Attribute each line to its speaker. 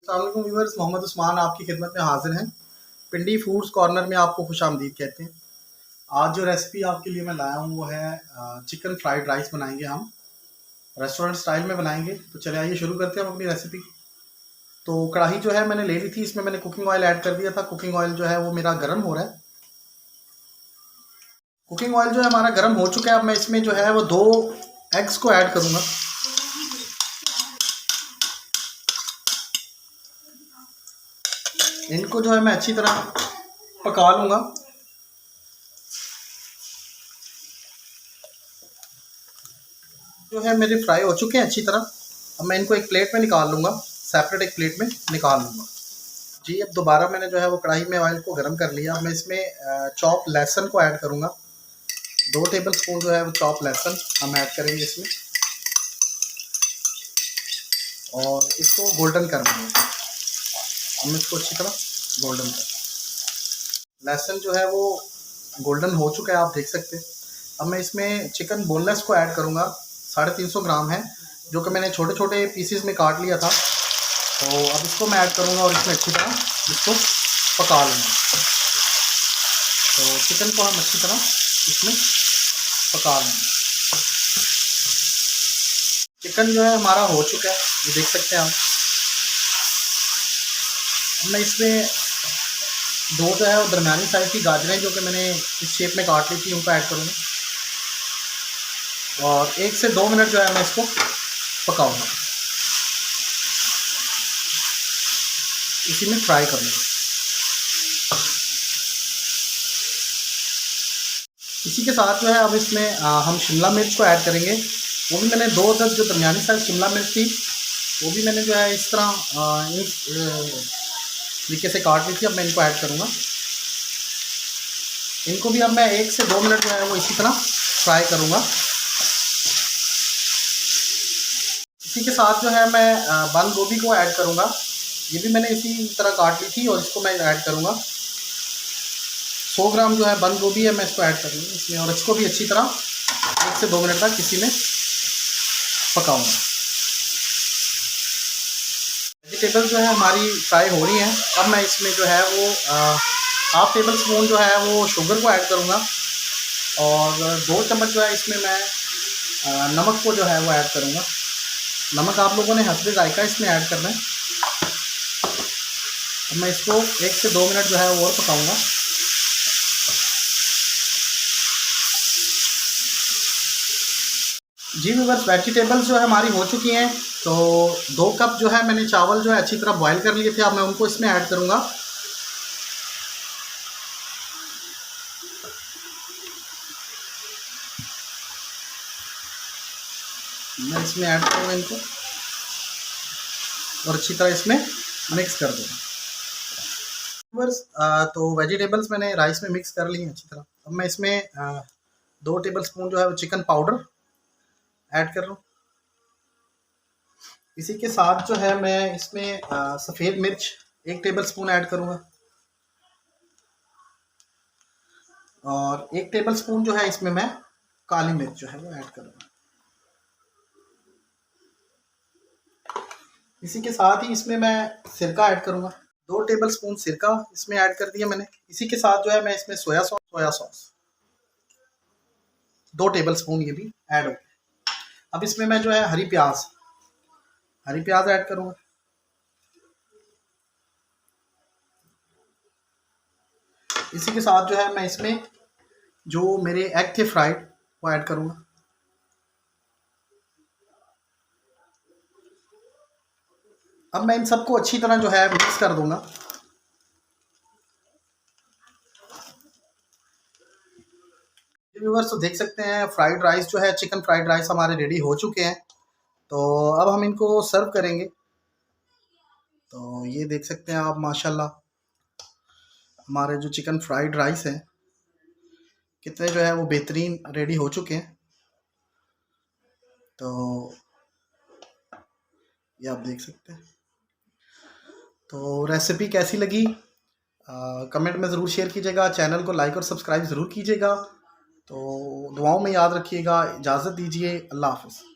Speaker 1: अस्सलाम वालेकुम व्यूअर्स, मोहम्मद उस्मान आपकी खिदमत में हाजिर हैं। पिंडी फूड्स कॉर्नर में आपको खुशामदीद कहते हैं। आज जो रेसिपी आपके लिए मैं लाया हूँ वो है चिकन फ्राइड राइस बनाएंगे हम, रेस्टोरेंट स्टाइल में बनाएंगे। तो चले आइए शुरू करते हैं हम अपनी रेसिपी। तो कढ़ाई जो है मैंने ले ली थी, इसमें मैंने कुकिंग ऑयल ऐड कर दिया था। कुकिंग ऑयल जो है वो मेरा गर्म हो रहा है। कुकिंग ऑयल जो है हमारा गर्म हो चुका है। अब मैं इसमें जो है वो 2 एग्स को ऐड करूँगा। इनको जो है मैं अच्छी तरह पका लूँगा। जो है मेरे फ्राई हो चुके हैं अच्छी तरह। अब मैं इनको एक प्लेट में निकाल लूँगा, सेपरेट एक प्लेट में निकाल लूँगा। जी, अब दोबारा मैंने जो है वो कढ़ाई में ऑयल को गर्म कर लिया। अब मैं इसमें चॉप लहसुन को ऐड करूँगा। 2 टेबल स्पून जो है वो चॉप लहसुन हम ऐड करेंगे इसमें, और इसको गोल्डन कर देंगे। हम इसको अच्छी तरह गोल्डन कर, लहसुन जो है वो गोल्डन हो चुका है, आप देख सकते हैं। अब मैं इसमें चिकन बोनलेस को ऐड करूँगा। 350 ग्राम है, जो कि मैंने छोटे छोटे पीसीस में काट लिया था। तो अब इसको मैं ऐड करूँगा और इसमें अच्छी तरह इसको पका लूँगा। तो चिकन को हम अच्छी तरह इसमें पका लेंगे। चिकन जो है हमारा हो चुका है, ये देख सकते हैं आप। अब मैं इसमें 2 जो है वो दरमियानी साइज़ की गाजरें जो कि मैंने इस शेप में काट ली थी उनको ऐड करूँगा, और 1 से 2 मिनट जो है मैं इसको पकाऊँगा, इसी में फ्राई करूँगा। इसी के साथ जो है अब इसमें हम शिमला मिर्च को ऐड करेंगे। वो भी मैंने 2 अदद जो दरमियानी साइज़ शिमला मिर्च थी वो भी मैंने जो है इस तरह इस तरीके से काट ली थी। अब मैं इनको ऐड करूँगा। इनको भी अब मैं 1 से 2 मिनट जो है वो इसी तरह फ्राई करूँगा। इसी के साथ जो है मैं बंद गोभी को ऐड करूँगा। ये भी मैंने इसी तरह काट ली थी और इसको मैं ऐड करूँगा। 100 ग्राम जो है बंद गोभी है, मैं इसको ऐड करूँगा इसमें, और इसको भी अच्छी तरह 1 से 2 मिनट तक इसी में पकाऊँगा। वेजिटेबल जो है हमारी फ्राई हो रही हैं। अब मैं इसमें जो है वो 1/2 टेबल स्पून जो है वो शुगर को ऐड करूँगा, और 2 चम्मच जो है इसमें मैं नमक को जो है वो ऐड करूँगा। नमक आप लोगों ने हस्बे जायका इसमें ऐड करना है। अब मैं इसको 1 से 2 मिनट जो है वो और पकाऊँगा। जी व्यूअर्स, वेजिटेबल्स जो है हमारी हो चुकी हैं। तो 2 कप जो है मैंने चावल जो है अच्छी तरह बॉईल कर लिए थे। अब मैं उनको इसमें ऐड करूँगा। मैं इसमें ऐड करूँगा इनको और अच्छी तरह इसमें मिक्स कर दूँगा। व्यूअर्स, तो वेजिटेबल्स मैंने राइस में मिक्स कर ली हैं अच्छी तरह। अब मैं इसमें 2 टेबल स्पून जो है वो चिकन पाउडर ऐड कर रहा हूँ। इसी के साथ जो है मैं इसमें सफ़ेद मिर्च 1 टेबल स्पून ऐड करूँगा, और 1 टेबल स्पून जो है इसमें मैं काली मिर्च जो है वो ऐड करूँगा। इसी के साथ ही इसमें मैं सिरका ऐड करूँगा। 2 टेबल स्पून सिरका इसमें ऐड कर दिया मैंने। इसी के साथ जो है मैं इसमें सोया सॉस 2 टेबल स्पून ये भी ऐड हो गया। अब इसमें मैं जो है हरी प्याज ऐड करूँगा। इसी के साथ जो है मैं इसमें जो मेरे एग थे फ्राइड वो ऐड करूँगा। अब मैं इन सबको अच्छी तरह जो है मिक्स कर दूंगा। व्यूअर्स, तो देख सकते हैं फ्राइड राइस जो है, चिकन फ्राइड राइस हमारे रेडी हो चुके हैं। तो अब हम इनको सर्व करेंगे। तो ये देख सकते हैं आप, माशाल्लाह हमारे जो चिकन फ्राइड राइस है कितने जो है वो बेहतरीन रेडी हो चुके हैं। तो ये आप देख सकते हैं। तो रेसिपी कैसी लगी कमेंट में ज़रूर शेयर कीजिएगा। चैनल को लाइक और सब्सक्राइब ज़रूर कीजिएगा। तो दुआओं में याद रखिएगा। इजाज़त दीजिए। अल्लाह हाफ़िज़।